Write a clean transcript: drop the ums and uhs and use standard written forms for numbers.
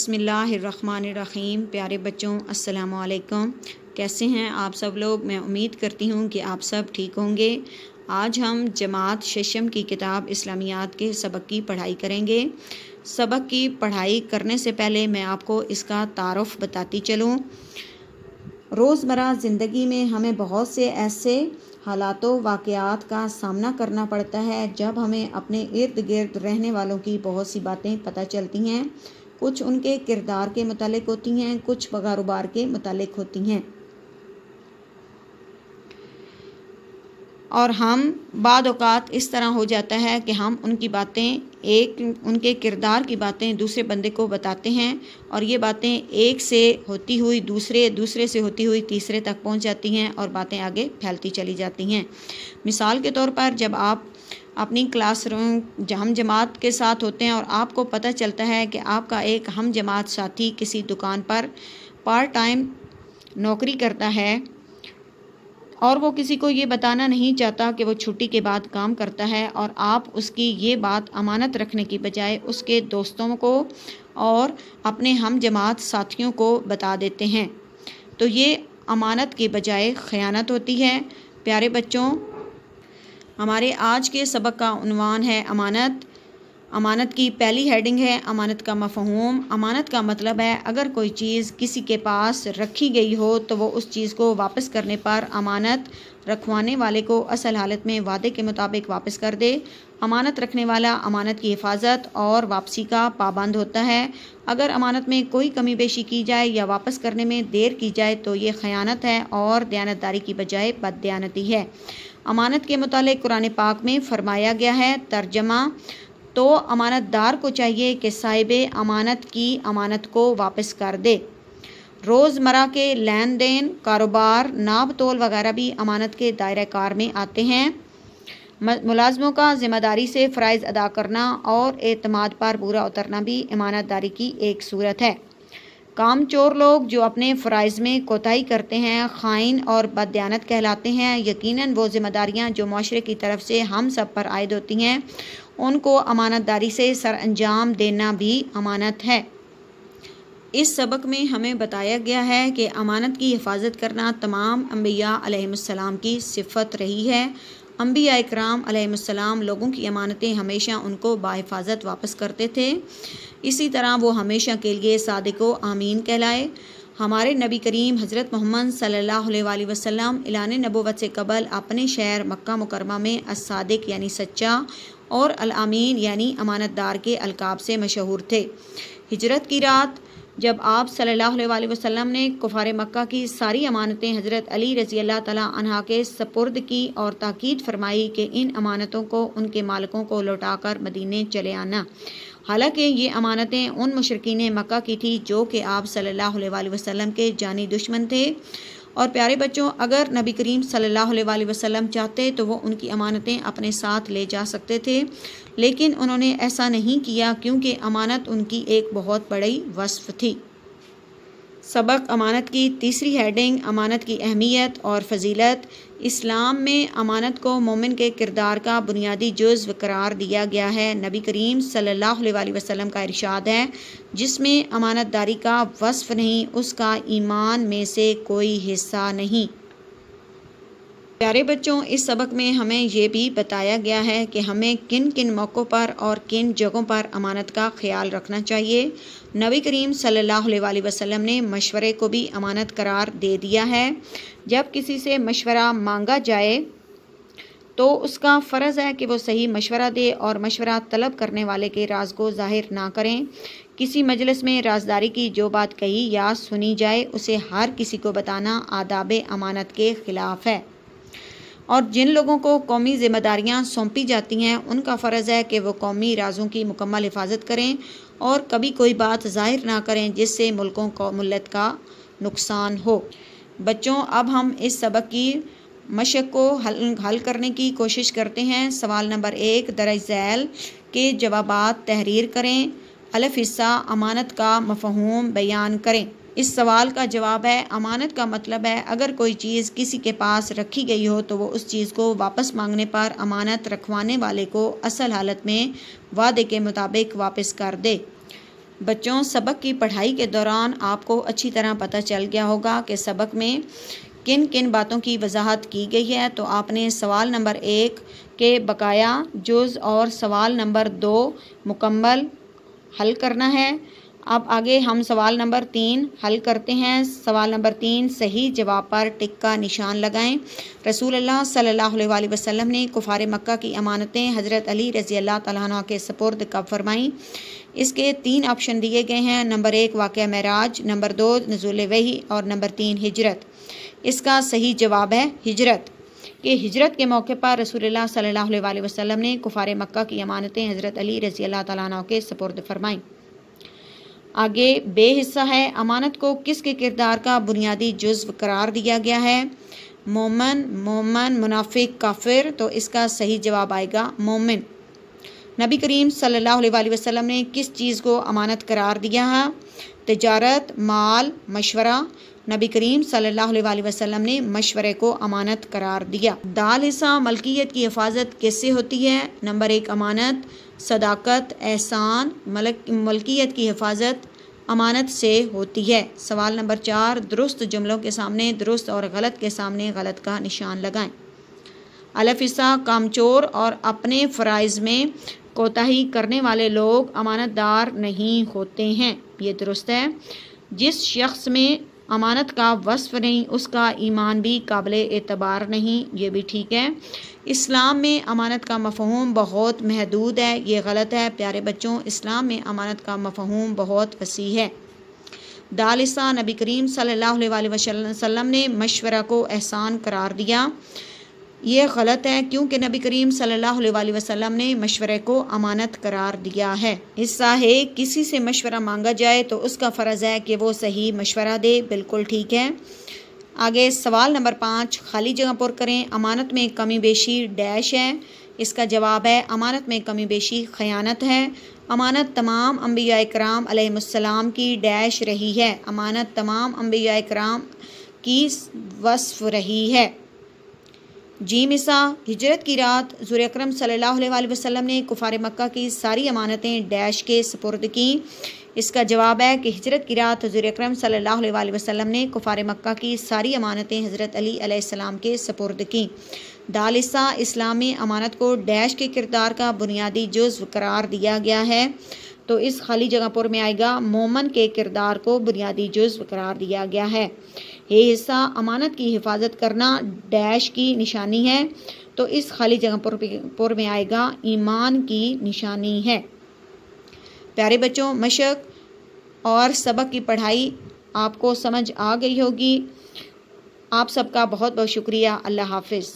بسم اللہ الرحمن الرحیم۔ پیارے بچوں السلام علیکم، کیسے ہیں آپ سب لوگ؟ میں امید کرتی ہوں کہ آپ سب ٹھیک ہوں گے۔ آج ہم جماعت ششم کی کتاب اسلامیات کے سبق کی پڑھائی کریں گے۔ سبق کی پڑھائی کرنے سے پہلے میں آپ کو اس کا تعارف بتاتی چلوں۔ روزمرہ زندگی میں ہمیں بہت سے ایسے حالات و واقعات کا سامنا کرنا پڑتا ہے جب ہمیں اپنے ارد گرد رہنے والوں کی بہت سی باتیں پتہ چلتی ہیں۔ کچھ ان کے کردار کے متعلق ہوتی ہیں، کچھ کاروبار کے متعلق ہوتی ہیں، اور ہم بعض اوقات اس طرح ہو جاتا ہے کہ ہم ان کی باتیں ان کے کردار کی باتیں دوسرے بندے کو بتاتے ہیں، اور یہ باتیں ایک سے ہوتی ہوئی دوسرے سے ہوتی ہوئی تیسرے تک پہنچ جاتی ہیں اور باتیں آگے پھیلتی چلی جاتی ہیں۔ مثال کے طور پر جب آپ اپنی کلاس روم ہم جماعت کے ساتھ ہوتے ہیں اور آپ کو پتہ چلتا ہے کہ آپ کا ایک ہم جماعت ساتھی کسی دکان پر پارٹ ٹائم نوکری کرتا ہے اور وہ کسی کو یہ بتانا نہیں چاہتا کہ وہ چھٹی کے بعد کام کرتا ہے، اور آپ اس کی یہ بات امانت رکھنے کی بجائے اس کے دوستوں کو اور اپنے ہم جماعت ساتھیوں کو بتا دیتے ہیں، تو یہ امانت کے بجائے خیانت ہوتی ہے۔ پیارے بچوں، ہمارے آج کے سبق کا عنوان ہے امانت۔ امانت کی پہلی ہیڈنگ ہے امانت کا مفہوم۔ امانت کا مطلب ہے اگر کوئی چیز کسی کے پاس رکھی گئی ہو تو وہ اس چیز کو واپس کرنے پر امانت رکھوانے والے کو اصل حالت میں وعدے کے مطابق واپس کر دے۔ امانت رکھنے والا امانت کی حفاظت اور واپسی کا پابند ہوتا ہے۔ اگر امانت میں کوئی کمی بیشی کی جائے یا واپس کرنے میں دیر کی جائے تو یہ خیانت ہے اور دیانتداری کی بجائے بددیانتی ہے۔ امانت کے متعلق قرآن پاک میں فرمایا گیا ہے، ترجمہ: تو امانت دار کو چاہیے کہ صاحب امانت کی امانت کو واپس کر دے۔ روزمرہ کے لین دین، کاروبار، ناپ تول وغیرہ بھی امانت کے دائرہ کار میں آتے ہیں۔ ملازموں کا ذمہ داری سے فرائض ادا کرنا اور اعتماد پر پورا اترنا بھی امانت داری کی ایک صورت ہے۔ کام چور لوگ جو اپنے فرائض میں کوتاہی کرتے ہیں خائن اور بددیانت کہلاتے ہیں۔ یقیناً وہ ذمہ داریاں جو معاشرے کی طرف سے ہم سب پر عائد ہوتی ہیں ان کو امانت داری سے سر انجام دینا بھی امانت ہے۔ اس سبق میں ہمیں بتایا گیا ہے کہ امانت کی حفاظت کرنا تمام انبیاء علیہم السلام کی صفت رہی ہے۔ انبیاء اکرام علیہم السلام لوگوں کی امانتیں ہمیشہ ان کو باحفاظت واپس کرتے تھے، اسی طرح وہ ہمیشہ کے لیے صادق و امین کہلائے۔ ہمارے نبی کریم حضرت محمد صلی اللہ علیہ وآلہ وسلم اعلان نبوت سے قبل اپنے شہر مکہ مکرمہ میں الصادق یعنی سچا اور الامین یعنی امانت دار کے القاب سے مشہور تھے۔ ہجرت کی رات جب آپ صلی اللہ علیہ وآلہ وسلم نے کفار مکہ کی ساری امانتیں حضرت علی رضی اللہ تعالیٰ عنہ کے سپرد کی اور تاکید فرمائی کہ ان امانتوں کو ان کے مالکوں کو لوٹا کر مدینے چلے آنا، حالانکہ یہ امانتیں ان مشرکین مکہ کی تھی جو کہ آپ صلی اللہ علیہ وآلہ وسلم کے جانی دشمن تھے۔ اور پیارے بچوں، اگر نبی کریم صلی اللہ علیہ وآلہ وسلم چاہتے تو وہ ان کی امانتیں اپنے ساتھ لے جا سکتے تھے، لیکن انہوں نے ایسا نہیں کیا کیونکہ امانت ان کی ایک بہت بڑی وصف تھی۔ سبق امانت کی تیسری ہیڈنگ امانت کی اہمیت اور فضیلت۔ اسلام میں امانت کو مومن کے کردار کا بنیادی جزو قرار دیا گیا ہے۔ نبی کریم صلی اللہ علیہ وآلہ وسلم کا ارشاد ہے، جس میں امانت داری کا وصف نہیں اس کا ایمان میں سے کوئی حصہ نہیں۔ پیارے بچوں، اس سبق میں ہمیں یہ بھی بتایا گیا ہے کہ ہمیں کن کن موقعوں پر اور کن جگہوں پر امانت کا خیال رکھنا چاہیے۔ نبی کریم صلی اللہ علیہ وآلہ وسلم نے مشورے کو بھی امانت قرار دے دیا ہے۔ جب کسی سے مشورہ مانگا جائے تو اس کا فرض ہے کہ وہ صحیح مشورہ دے اور مشورہ طلب کرنے والے کے راز کو ظاہر نہ کریں۔ کسی مجلس میں رازداری کی جو بات کہی یا سنی جائے اسے ہر کسی کو بتانا آداب امانت کے خلاف ہے، اور جن لوگوں کو قومی ذمہ داریاں سونپی جاتی ہیں ان کا فرض ہے کہ وہ قومی رازوں کی مکمل حفاظت کریں اور کبھی کوئی بات ظاہر نہ کریں جس سے ملکوں کو ملت کا نقصان ہو۔ بچوں، اب ہم اس سبق کی مشق کو حل کرنے کی کوشش کرتے ہیں۔ سوال نمبر 1 درج ذیل کے جوابات تحریر کریں۔ الف حصہ امانت کا مفہوم بیان کریں۔ اس سوال کا جواب ہے، امانت کا مطلب ہے اگر کوئی چیز کسی کے پاس رکھی گئی ہو تو وہ اس چیز کو واپس مانگنے پر امانت رکھوانے والے کو اصل حالت میں وعدے کے مطابق واپس کر دے۔ بچوں، سبق کی پڑھائی کے دوران آپ کو اچھی طرح پتہ چل گیا ہوگا کہ سبق میں کن کن باتوں کی وضاحت کی گئی ہے۔ تو آپ نے سوال نمبر 1 کے بقایا جز اور سوال نمبر 2 مکمل حل کرنا ہے۔ اب آگے ہم سوال نمبر 3 حل کرتے ہیں۔ سوال نمبر 3 صحیح جواب پر ٹک کا نشان لگائیں۔ رسول اللہ صلی اللہ علیہ وآلہ وسلم نے کفار مکہ کی امانتیں حضرت علی رضی اللہ تعالیٰ عنہ کے سپرد کب فرمائیں؟ اس کے 3 آپشن دیے گئے ہیں۔ نمبر 1 واقعہ معراج، نمبر 2 نزول وحی اور نمبر 3 ہجرت۔ اس کا صحیح جواب ہے ہجرت، کہ ہجرت کے موقع پر رسول اللہ صلی اللہ علیہ وآلہ وسلم نے کفار مکہ کی امانتیں حضرت علی رضی اللہ تعالیٰ عنہ کے سپرد فرمائیں۔ آگے بے حصہ ہے، امانت کو کس کے کردار کا بنیادی جزو قرار دیا گیا ہے؟ مومن، منافق، کافر۔ تو اس کا صحیح جواب آئے گا مومن۔ نبی کریم صلی اللہ علیہ وآلہ وسلم نے کس چیز کو امانت قرار دیا ہے؟ تجارت، مال، مشورہ۔ نبی کریم صلی اللہ علیہ وآلہ وسلم نے مشورے کو امانت قرار دیا۔ دال حصہ ملکیت کی حفاظت کس سے ہوتی ہے؟ نمبر 1 امانت، صداقت، احسان۔ ملکیت کی حفاظت امانت سے ہوتی ہے۔ سوال نمبر 4 درست جملوں کے سامنے درست اور غلط کے سامنے غلط کا نشان لگائیں۔ الف حصہ کامچور اور اپنے فرائض میں کوتاہی کرنے والے لوگ امانت دار نہیں ہوتے ہیں، یہ درست ہے۔ جس شخص میں امانت کا وصف نہیں اس کا ایمان بھی قابل اعتبار نہیں، یہ بھی ٹھیک ہے۔ اسلام میں امانت کا مفہوم بہت محدود ہے، یہ غلط ہے۔ پیارے بچوں، اسلام میں امانت کا مفہوم بہت وسیع ہے۔ دال حصہ نبی کریم صلی اللہ علیہ وآلہ وسلم نے مشورہ کو احسان قرار دیا، یہ غلط ہے، کیونکہ نبی کریم صلی اللہ علیہ وآلہ وسلم نے مشورے کو امانت قرار دیا ہے۔ حصہ ہے کسی سے مشورہ مانگا جائے تو اس کا فرض ہے کہ وہ صحیح مشورہ دے، بالکل ٹھیک ہے۔ آگے سوال نمبر 5 خالی جگہ پر کریں۔ امانت میں کمی بیشی ڈیش ہے، اس کا جواب ہے امانت میں کمی بیشی خیانت ہے۔ امانت تمام انبیاء کرام علیہ السلام کی ڈیش رہی ہے، امانت تمام انبیاء کرام کی وصف رہی ہے۔ جیم حصہ ہجرت کی رات حضور اکرم صلی اللہ علیہ وآلہ وسلم نے کفار مکہ کی ساری امانتیں ڈیش کے سپرد کیں، اس کا جواب ہے کہ ہجرت کی رات حضور اکرم صلی اللہ علیہ وآلہ وسلم نے کفار مکہ کی ساری امانتیں حضرت علی علیہ السلام کے سپرد کیں۔ دال حصہ اسلام میں امانت کو ڈیش کے کردار کا بنیادی جزو قرار دیا گیا ہے، تو اس خالی جگہ پر میں آئے گا مومن کے کردار کو بنیادی جزو قرار دیا گیا ہے۔ یہ حصہ امانت کی حفاظت کرنا ڈیش کی نشانی ہے، تو اس خالی جگہ پر میں آئے گا ایمان کی نشانی ہے۔ پیارے بچوں، مشق اور سبق کی پڑھائی آپ کو سمجھ آ گئی ہوگی۔ آپ سب کا بہت بہت شکریہ۔ اللہ حافظ۔